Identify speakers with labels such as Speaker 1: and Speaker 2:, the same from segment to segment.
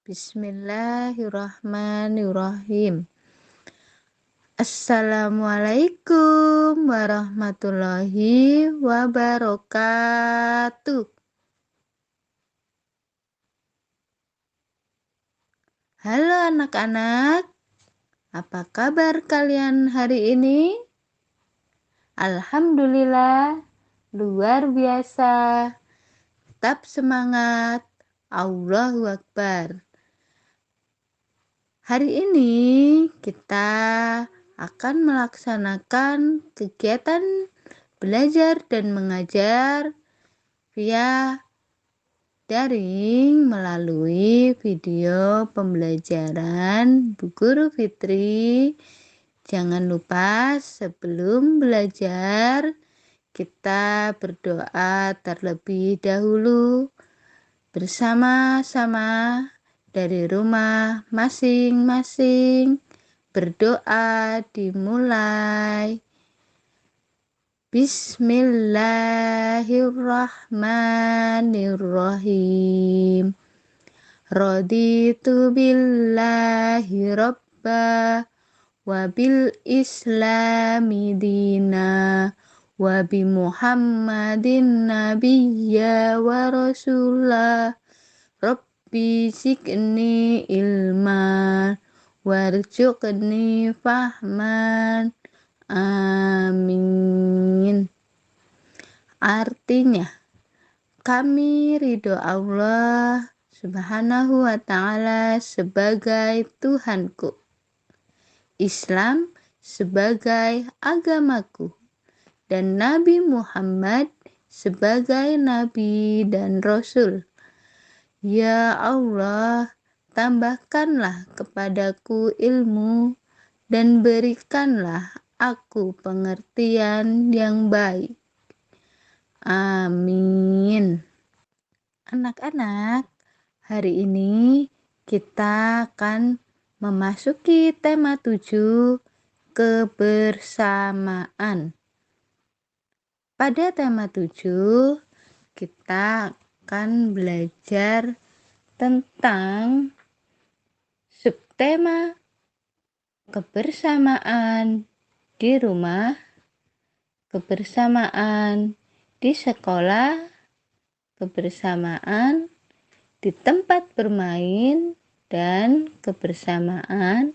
Speaker 1: Bismillahirrahmanirrahim. Assalamualaikum warahmatullahi wabarakatuh. Halo anak-anak, apa kabar kalian hari ini? Alhamdulillah, luar biasa. Tetap semangat. Allahu Akbar. Hari ini kita akan melaksanakan kegiatan belajar dan mengajar via daring melalui video pembelajaran Bu Guru Fitri. Jangan lupa sebelum belajar kita berdoa terlebih dahulu bersama-sama dari rumah masing-masing. Berdoa dimulai. Bismillahirrahmanirrahim. Raditu billahi robba wa bil islami dina wa bi muhammadin nabiyya wa rasulah. Rabbi zidni ilman warzuqni fahman. Amin. Artinya, kami ridho Allah Subhanahu wa ta'ala sebagai Tuhanku, Islam sebagai agamaku, dan Nabi Muhammad sebagai Nabi dan Rasul. Ya Allah, tambahkanlah kepadaku ilmu dan berikanlah aku pengertian yang baik. Amin. Anak-anak, hari ini kita akan memasuki tema 7, kebersamaan. Pada tema 7, kita akan belajar tentang subtema kebersamaan di rumah, kebersamaan di sekolah, kebersamaan di tempat bermain, dan kebersamaan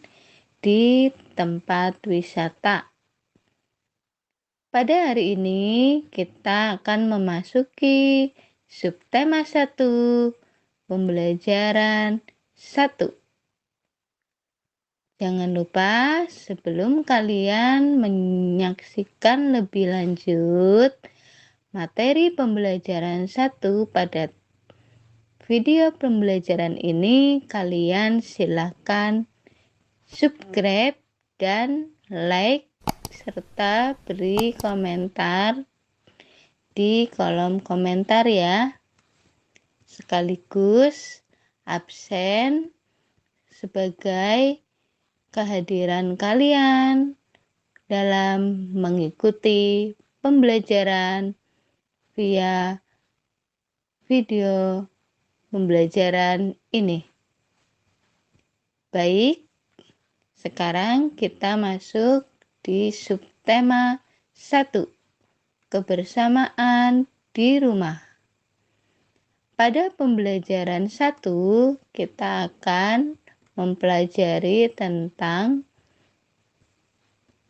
Speaker 1: di tempat wisata. Pada hari ini kita akan memasuki subtema 1, pembelajaran 1. Jangan lupa sebelum kalian menyaksikan lebih lanjut materi pembelajaran 1 pada video pembelajaran ini, kalian silakan subscribe dan like serta beri komentar di kolom komentar ya. Sekaligus absen sebagai kehadiran kalian dalam mengikuti pembelajaran via video pembelajaran ini. Baik, sekarang kita masuk di subtema 1, kebersamaan di rumah. Pada pembelajaran 1, kita akan mempelajari tentang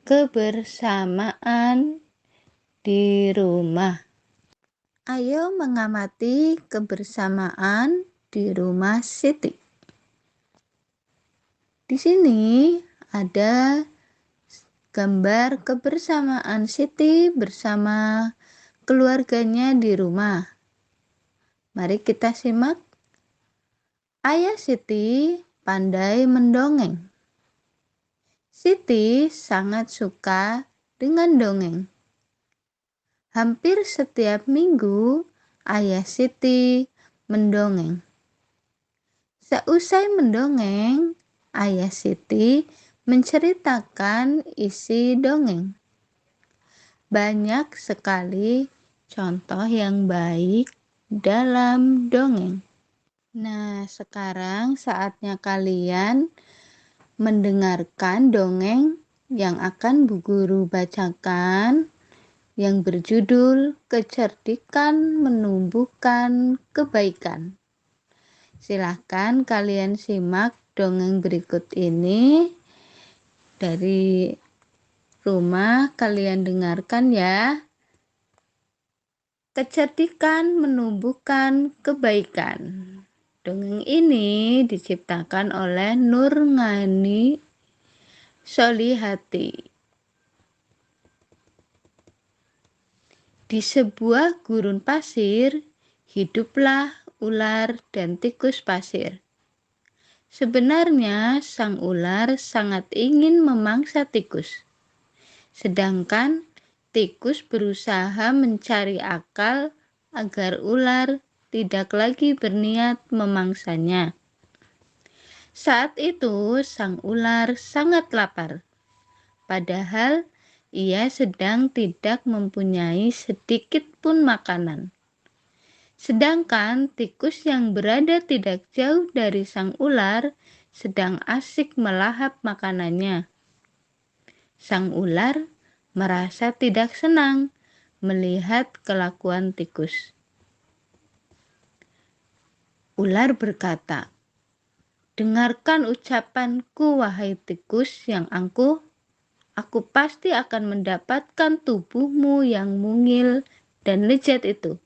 Speaker 1: kebersamaan di rumah. Ayo mengamati kebersamaan di rumah Siti. Di sini ada gambar kebersamaan Siti bersama keluarganya di rumah. Mari kita simak. Ayah Siti pandai mendongeng. Siti sangat suka dengan dongeng. Hampir setiap minggu, ayah Siti mendongeng. Seusai mendongeng, ayah Siti menceritakan isi dongeng. Banyak sekali contoh yang baik dalam dongeng. Nah, sekarang saatnya kalian mendengarkan dongeng yang akan Bu Guru bacakan yang berjudul Kecerdikan Menumbuhkan Kebaikan. Silahkan kalian simak dongeng berikut ini dari rumah, kalian dengarkan ya. Kecerdikan menumbuhkan kebaikan. Dongeng ini diciptakan oleh Nurngani Solihati. Di sebuah gurun pasir, hiduplah ular dan tikus pasir. Sebenarnya sang ular sangat ingin memangsa tikus. Sedangkan tikus berusaha mencari akal agar ular tidak lagi berniat memangsanya. Saat itu sang ular sangat lapar. Padahal ia sedang tidak mempunyai sedikit pun makanan. Sedangkan tikus yang berada tidak jauh dari sang ular sedang asik melahap makanannya. Sang ular merasa tidak senang melihat kelakuan tikus. Ular berkata, "Dengarkan ucapanku, wahai tikus yang angkuh. Aku pasti akan mendapatkan tubuhmu yang mungil dan lezat itu."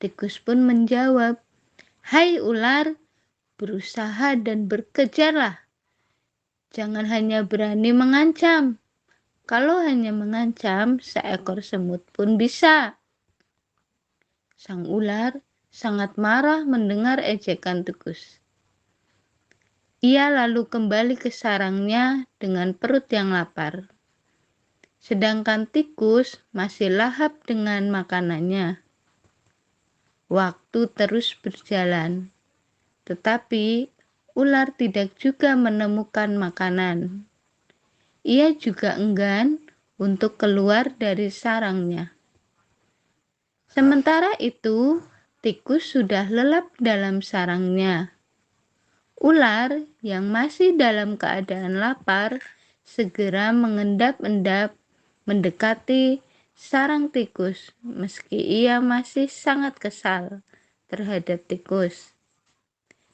Speaker 1: Tikus pun menjawab, "Hai ular, berusaha dan berkejarlah. Jangan hanya berani mengancam. Kalau hanya mengancam, seekor semut pun bisa." Sang ular sangat marah mendengar ejekan tikus. Ia lalu kembali ke sarangnya dengan perut yang lapar. Sedangkan tikus masih lahap dengan makanannya. Waktu terus berjalan, tetapi ular tidak juga menemukan makanan. Ia juga enggan untuk keluar dari sarangnya. Sementara itu, tikus sudah lelap dalam sarangnya. Ular yang masih dalam keadaan lapar segera mengendap-endap mendekati sarang tikus meski ia masih sangat kesal terhadap tikus.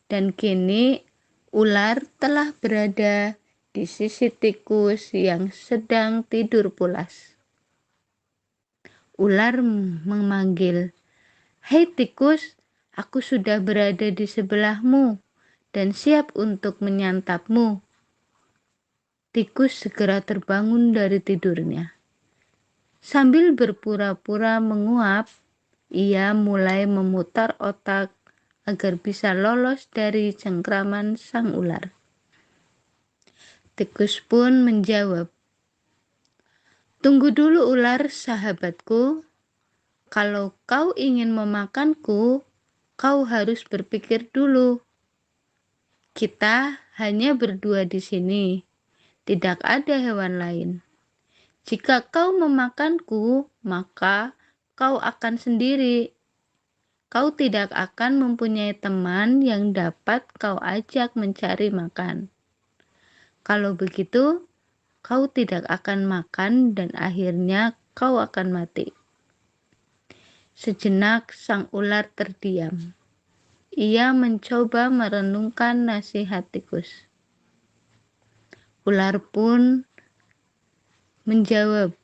Speaker 1: Dan kini ular telah berada di sisi tikus yang sedang tidur pulas. Ular memanggil, "Hei tikus, aku sudah berada di sebelahmu dan siap untuk menyantapmu." Tikus segera terbangun dari tidurnya. Sambil berpura-pura menguap, ia mulai memutar otak agar bisa lolos dari cengkraman sang ular. Tikus pun menjawab, "Tunggu dulu ular sahabatku. Kalau kau ingin memakanku, kau harus berpikir dulu. Kita hanya berdua di sini, tidak ada hewan lain. Jika kau memakanku, maka kau akan sendiri. Kau tidak akan mempunyai teman yang dapat kau ajak mencari makan. Kalau begitu, kau tidak akan makan dan akhirnya kau akan mati." Sejenak sang ular terdiam. Ia mencoba merenungkan nasihat tikus. Ular pun menjawab,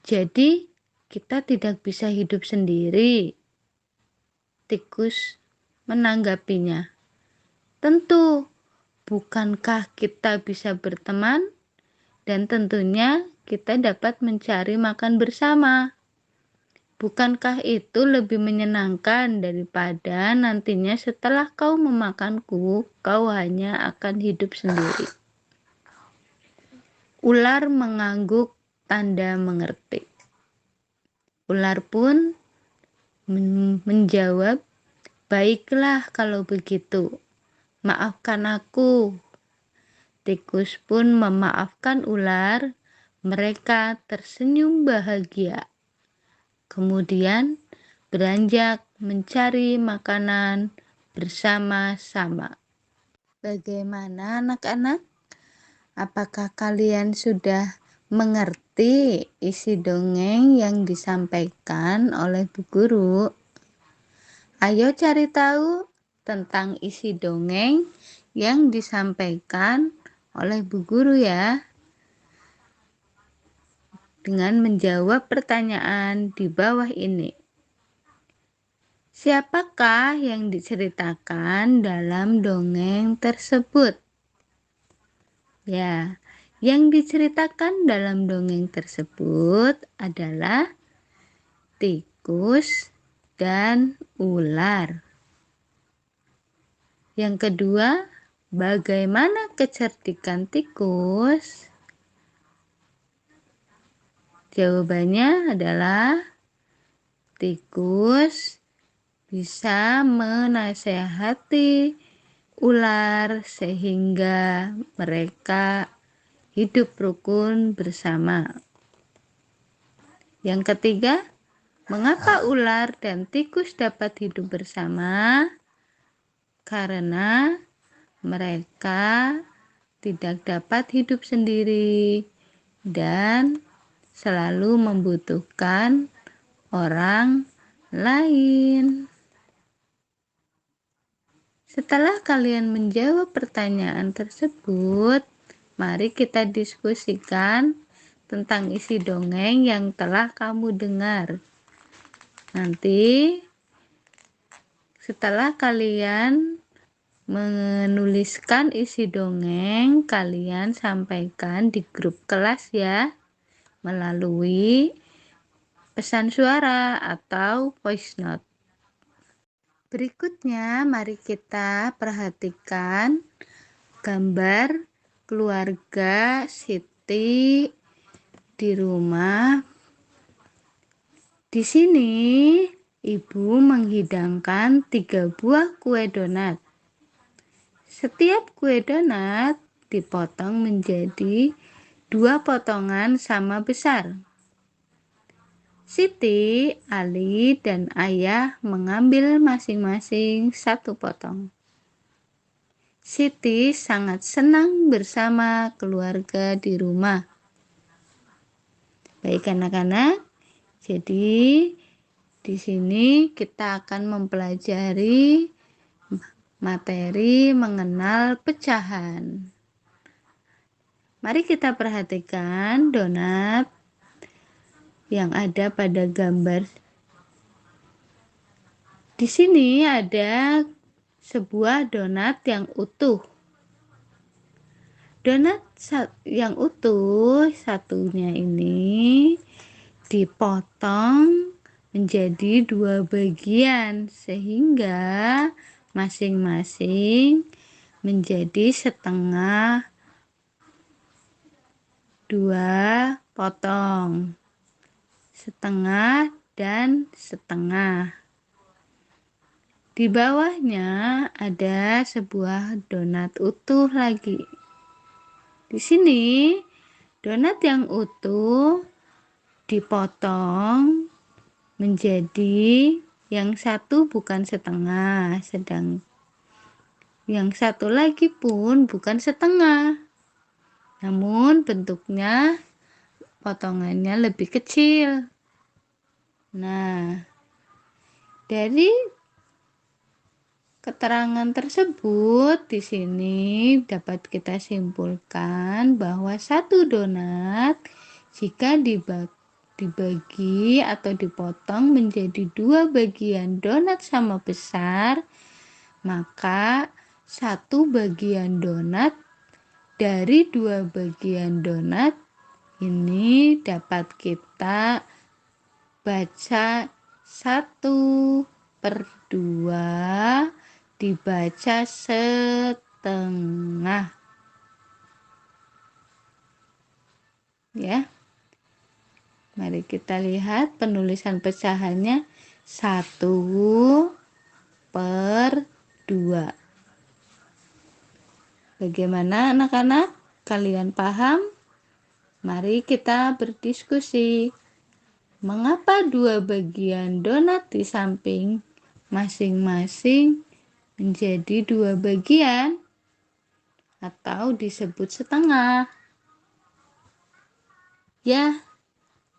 Speaker 1: "Jadi kita tidak bisa hidup sendiri?" Tikus menanggapinya, "Tentu, bukankah kita bisa berteman? Dan tentunya kita dapat mencari makan bersama. Bukankah itu lebih menyenangkan daripada nantinya setelah kau memakanku, kau hanya akan hidup sendiri?" Ular mengangguk tanda mengerti. Ular pun menjawab, "Baiklah kalau begitu. Maafkan aku." Tikus pun memaafkan ular. Mereka tersenyum bahagia. Kemudian beranjak mencari makanan bersama-sama. Bagaimana anak-anak? Apakah kalian sudah mengerti isi dongeng yang disampaikan oleh Bu Guru? Ayo cari tahu tentang isi dongeng yang disampaikan oleh Bu Guru ya, dengan menjawab pertanyaan di bawah ini. Siapakah yang diceritakan dalam dongeng tersebut? Ya, yang diceritakan dalam dongeng tersebut adalah tikus dan ular. Yang kedua, bagaimana kecerdikan tikus? Jawabannya adalah tikus bisa menasehati ular sehingga mereka hidup rukun bersama. Yang ketiga, mengapa ular dan tikus dapat hidup bersama? Karena mereka tidak dapat hidup sendiri dan selalu membutuhkan orang lain. Setelah kalian menjawab pertanyaan tersebut, mari kita diskusikan tentang isi dongeng yang telah kamu dengar. Nanti setelah kalian menuliskan isi dongeng, kalian sampaikan di grup kelas ya, melalui pesan suara atau voice note. Berikutnya, mari kita perhatikan gambar keluarga Siti di rumah. Di sini, ibu menghidangkan 3 buah kue donat. Setiap kue donat dipotong menjadi 2 potongan sama besar. Siti, Ali, dan Ayah mengambil masing-masing 1 potong. Siti sangat senang bersama keluarga di rumah. Baik anak-anak, jadi di sini kita akan mempelajari materi mengenal pecahan. Mari kita perhatikan donat yang ada pada gambar. Di sini ada sebuah donat yang utuh. Donat yang utuh satunya ini dipotong menjadi 2 bagian sehingga masing-masing menjadi setengah 2 potong, setengah dan setengah. Di bawahnya ada sebuah donat utuh lagi. Di sini donat yang utuh dipotong menjadi yang satu bukan setengah, sedang yang satu lagi pun bukan setengah. Namun bentuknya potongannya lebih kecil. Nah, dari keterangan tersebut di sini dapat kita simpulkan bahwa 1 donat jika dibagi atau dipotong menjadi 2 bagian donat sama besar, maka 1 bagian donat dari 2 bagian donat ini dapat kita baca 1/2 dibaca setengah. Ya. Mari kita lihat penulisan pecahannya 1/2. Bagaimana anak-anak? Kalian paham? Mari kita berdiskusi. Mengapa 2 bagian donat di samping masing-masing menjadi dua bagian atau disebut setengah. Ya,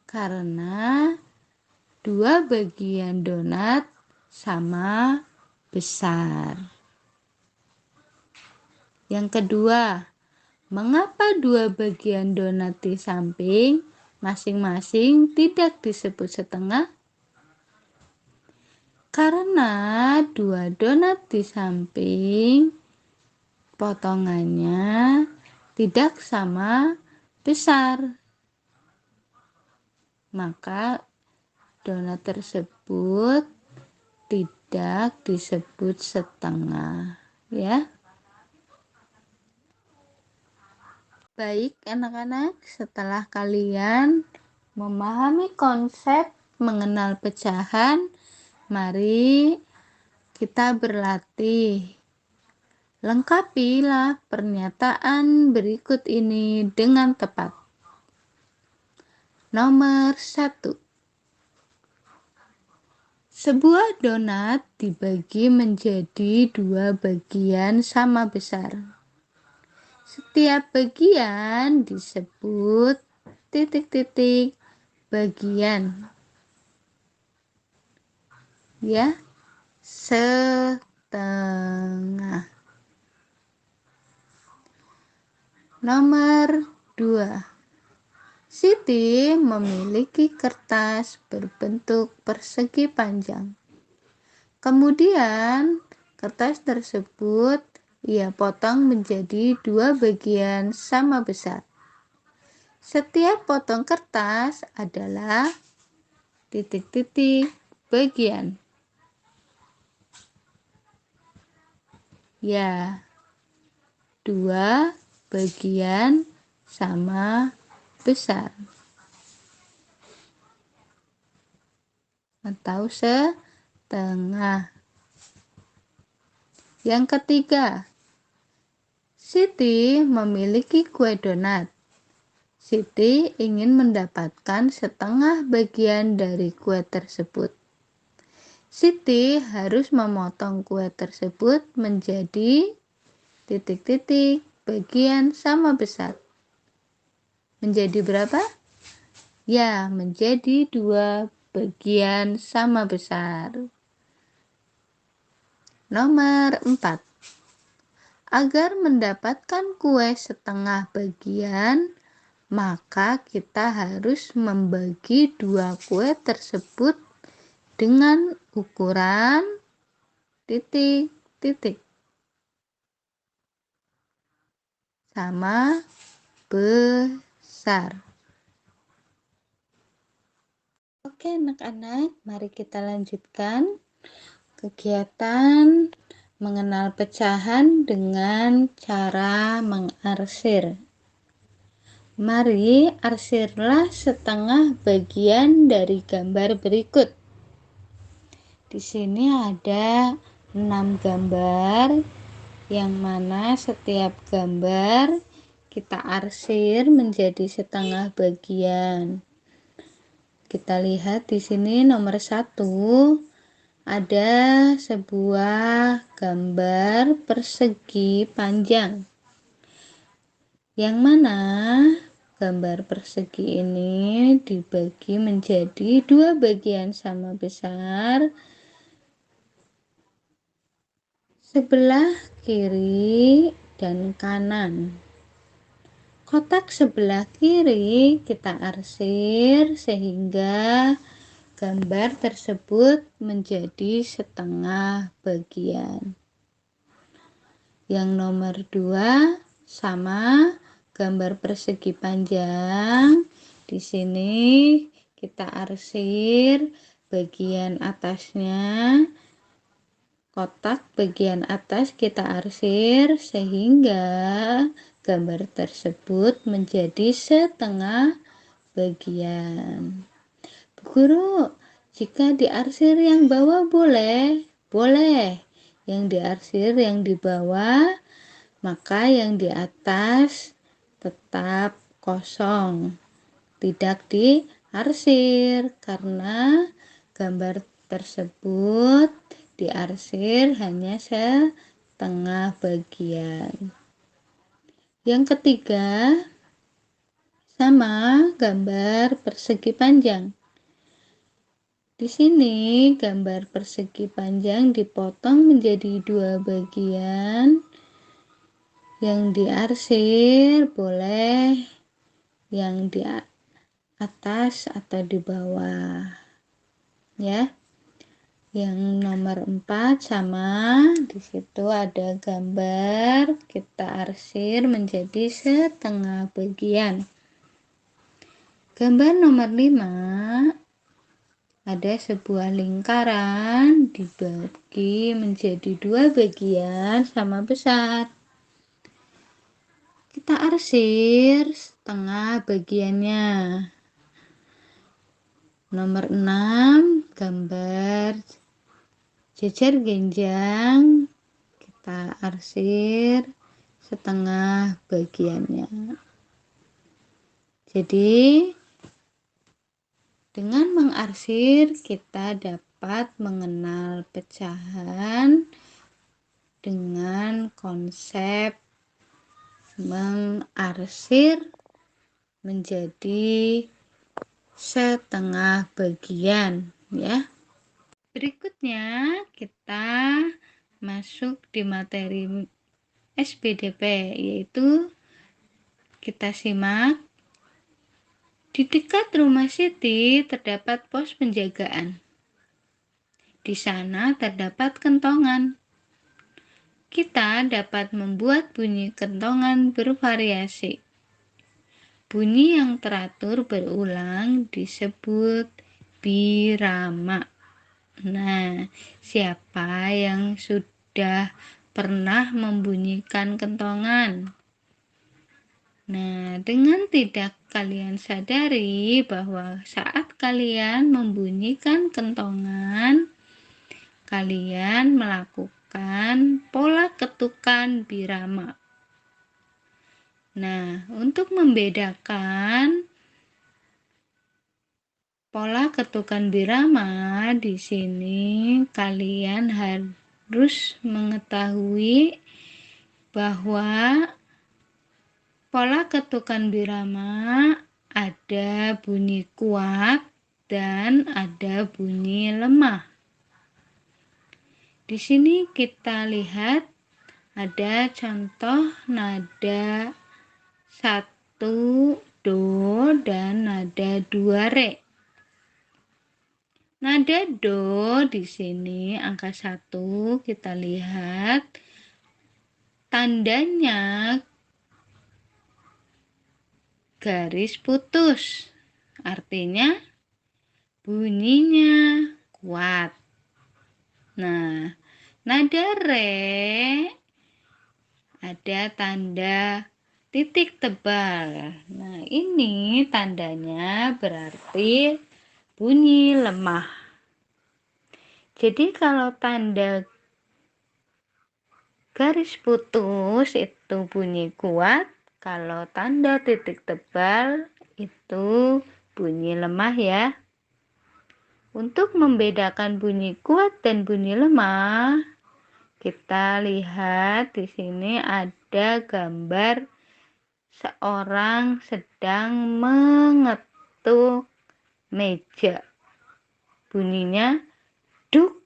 Speaker 1: karena dua bagian donat sama besar. Yang kedua, mengapa dua bagian donat di samping masing-masing tidak disebut setengah? Karena dua donat di samping potongannya tidak sama besar, maka donat tersebut tidak disebut setengah, ya. Baik anak-anak, setelah kalian memahami konsep mengenal pecahan, mari kita berlatih. Lengkapilah pernyataan berikut ini dengan tepat. Nomor 1. Sebuah donat dibagi menjadi dua bagian sama besar. Setiap bagian disebut titik-titik bagian. Ya, setengah. Nomor 2. Siti memiliki kertas berbentuk persegi panjang. Kemudian, kertas tersebut ia potong menjadi dua bagian sama besar. Setiap potong kertas adalah titik-titik bagian. Ya, dua bagian sama besar atau setengah. Yang ketiga, Siti memiliki kue donat. Siti ingin mendapatkan setengah bagian dari kue tersebut. Siti harus memotong kue tersebut menjadi titik-titik bagian sama besar. Menjadi berapa? Ya, menjadi dua bagian sama besar. Nomor 4. Agar mendapatkan kue setengah bagian, maka kita harus membagi dua kue tersebut dengan ukuran titik-titik sama besar. Oke anak-anak, mari kita lanjutkan kegiatan mengenal pecahan dengan cara mengarsir. Mari arsirlah setengah bagian dari gambar berikut. Di sini ada 6 gambar, yang mana setiap gambar kita arsir menjadi setengah bagian. Kita lihat di sini nomor 1 ada sebuah gambar persegi panjang, yang mana gambar persegi ini dibagi menjadi dua bagian sama besar, sebelah kiri dan kanan. Kotak sebelah kiri kita arsir sehingga gambar tersebut menjadi setengah bagian. Yang nomor 2 sama gambar persegi panjang. Di sini kita arsir bagian atasnya. Kotak bagian atas kita arsir sehingga gambar tersebut menjadi setengah bagian. Bu Guru, jika diarsir yang bawah boleh? Boleh. Yang diarsir yang di bawah, maka yang di atas tetap kosong. Tidak diarsir karena gambar tersebut diarsir hanya setengah bagian. Yang ketiga, sama gambar persegi panjang. Di sini gambar persegi panjang dipotong menjadi dua bagian. Yang diarsir boleh yang di atas atau di bawah, ya. Yang nomor 4 sama, di situ ada gambar, kita arsir menjadi setengah bagian. Gambar nomor 5, ada sebuah lingkaran dibagi menjadi dua bagian sama besar. Kita arsir setengah bagiannya. Nomor 6, gambar jejer genjang, kita arsir setengah bagiannya. Jadi dengan mengarsir kita dapat mengenal pecahan dengan konsep mengarsir menjadi setengah bagian, ya. Berikutnya kita masuk di materi SBDP, yaitu kita simak. Di dekat rumah Siti terdapat pos penjagaan. Di sana terdapat kentongan. Kita dapat membuat bunyi kentongan bervariasi. Bunyi yang teratur berulang disebut birama. Nah, siapa yang sudah pernah membunyikan kentongan? Nah, dengan tidak kalian sadari bahwa saat kalian membunyikan kentongan, kalian melakukan pola ketukan birama. Nah, untuk membedakan pola ketukan birama, di sini kalian harus mengetahui bahwa pola ketukan birama ada bunyi kuat dan ada bunyi lemah. Di sini kita lihat ada contoh nada 1 do dan nada 2 re. Nada do di sini angka 1 kita lihat tandanya garis putus, artinya bunyinya kuat. Nah, nada re ada tanda titik tebal. Nah, ini tandanya berarti bunyi lemah. Jadi kalau tanda garis putus itu bunyi kuat, kalau tanda titik tebal itu bunyi lemah, ya. Untuk membedakan bunyi kuat dan bunyi lemah, kita lihat di sini ada gambar seorang sedang mengetuk meja. Bunyinya duk.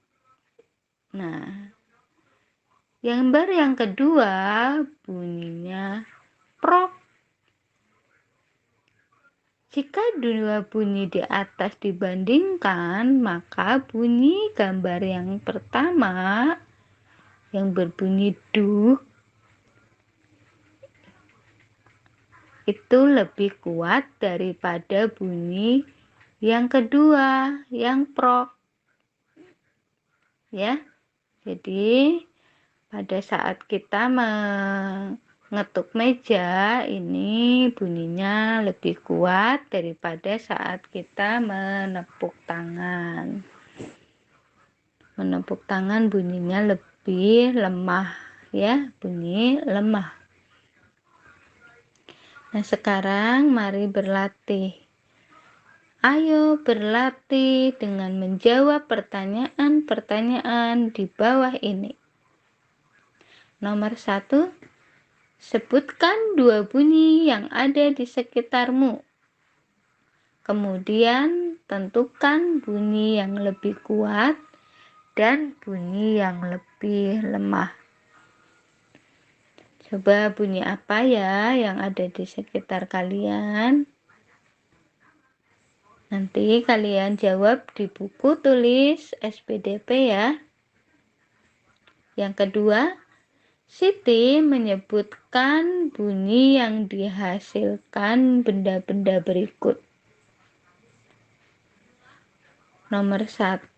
Speaker 1: Nah, gambar yang kedua bunyinya prok. Jika dua bunyi di atas dibandingkan, maka bunyi gambar yang pertama yang berbunyi duk itu lebih kuat daripada bunyi yang kedua yang prok, ya. Jadi pada saat kita mengetuk meja, ini bunyinya lebih kuat daripada saat kita menepuk tangan. Menepuk tangan bunyinya lebih lemah, ya, bunyi lemah. Nah, sekarang mari berlatih. Ayo berlatih dengan menjawab pertanyaan-pertanyaan di bawah ini. Nomor 1, sebutkan 2 bunyi yang ada di sekitarmu. Kemudian tentukan bunyi yang lebih kuat dan bunyi yang lebih lemah. Coba bunyi apa ya yang ada di sekitar kalian? Nanti kalian jawab di buku tulis SPDP ya. Yang kedua, Siti menyebutkan bunyi yang dihasilkan benda-benda berikut. Nomor 1,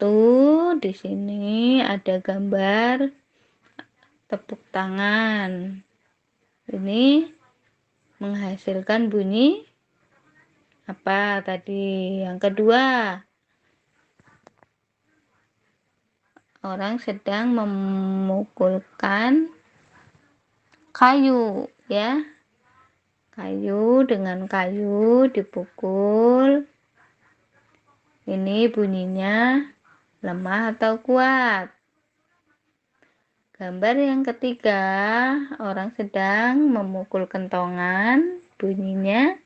Speaker 1: di sini ada gambar tepuk tangan. Ini menghasilkan bunyi apa tadi? Yang kedua, orang sedang memukulkan kayu ya. Kayu dengan kayu dipukul. Ini bunyinya lemah atau kuat? Gambar yang ketiga, orang sedang memukul kentongan. Bunyinya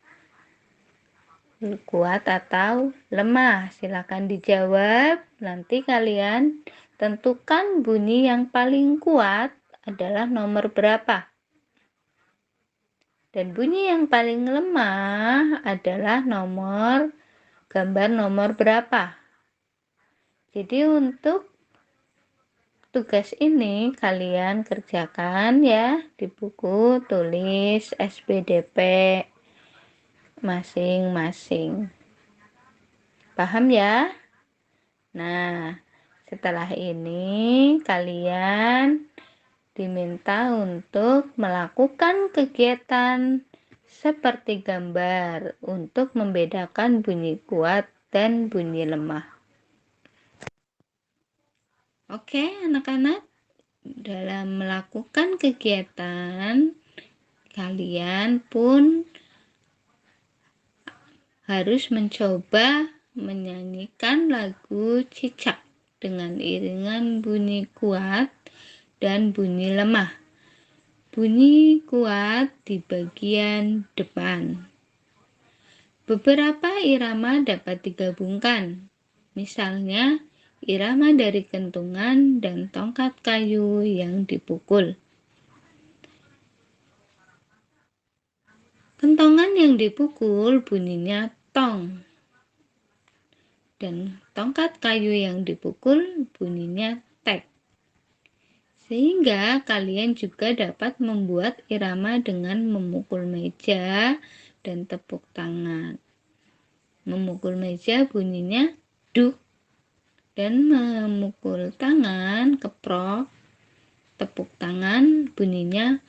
Speaker 1: kuat atau lemah? Silakan dijawab. Nanti kalian tentukan bunyi yang paling kuat adalah nomor berapa. Dan bunyi yang paling lemah adalah gambar nomor berapa. Jadi untuk tugas ini kalian kerjakan ya di buku tulis SPDP masing-masing. Paham ya? Nah, setelah ini kalian diminta untuk melakukan kegiatan seperti gambar untuk membedakan bunyi kuat dan bunyi lemah. Oke, anak-anak, dalam melakukan kegiatan kalian pun harus mencoba menyanyikan lagu cicak dengan iringan bunyi kuat dan bunyi lemah. Bunyi kuat di bagian depan. Beberapa irama dapat digabungkan. Misalnya, irama dari kentungan dan tongkat kayu yang dipukul. Kentongan yang dipukul bunyinya tong. Dan tongkat kayu yang dipukul bunyinya tek. Sehingga kalian juga dapat membuat irama dengan memukul meja dan tepuk tangan. Memukul meja bunyinya duk. Dan memukul tangan keprok. Tepuk tangan bunyinya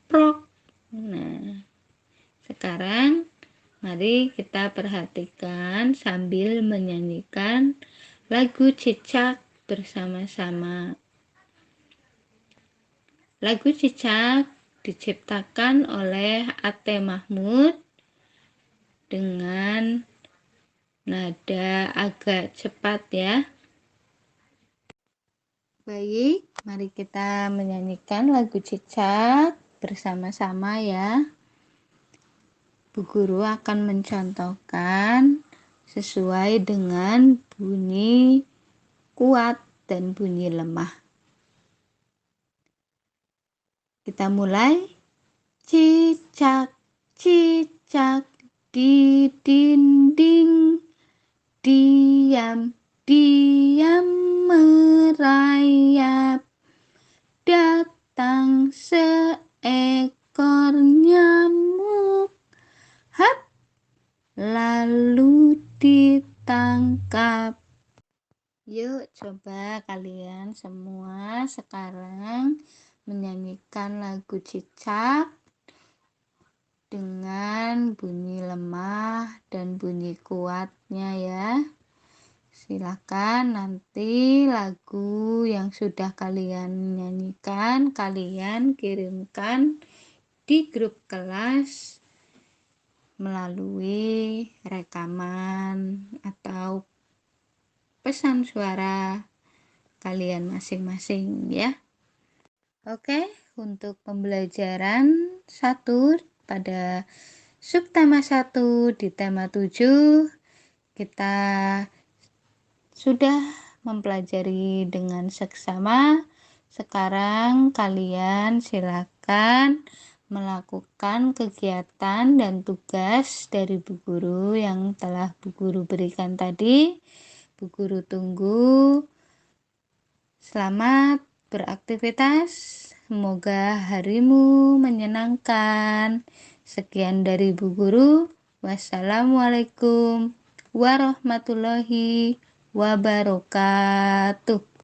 Speaker 1: prok. Nah, sekarang mari kita perhatikan sambil menyanyikan lagu cicak bersama-sama. Lagu cicak diciptakan oleh Ate Mahmud dengan nada agak cepat ya. Baik, mari kita menyanyikan lagu cicak bersama-sama ya. Bu Guru akan mencontohkan sesuai dengan bunyi kuat dan bunyi lemah. Kita mulai. Cicak, cicak di dinding, diam, diam merayap. Datang seekor nyamuk, hap, lalu ditangkap. Yuk coba kalian semua sekarang menyanyikan lagu cicak dengan bunyi lemah dan bunyi kuatnya ya. Silakan nanti lagu yang sudah kalian nyanyikan kalian kirimkan di grup kelas melalui rekaman atau pesan suara kalian masing-masing ya. Oke, untuk pembelajaran 1 pada subtema 1 di tema 7 kita sudah mempelajari dengan seksama. Sekarang kalian silakan melakukan kegiatan dan tugas dari Bu Guru yang telah Bu Guru berikan tadi. Bu Guru tunggu. Selamat beraktivitas. Semoga harimu menyenangkan. Sekian dari Bu Guru. Wassalamualaikum warahmatullahi wabarakatuh.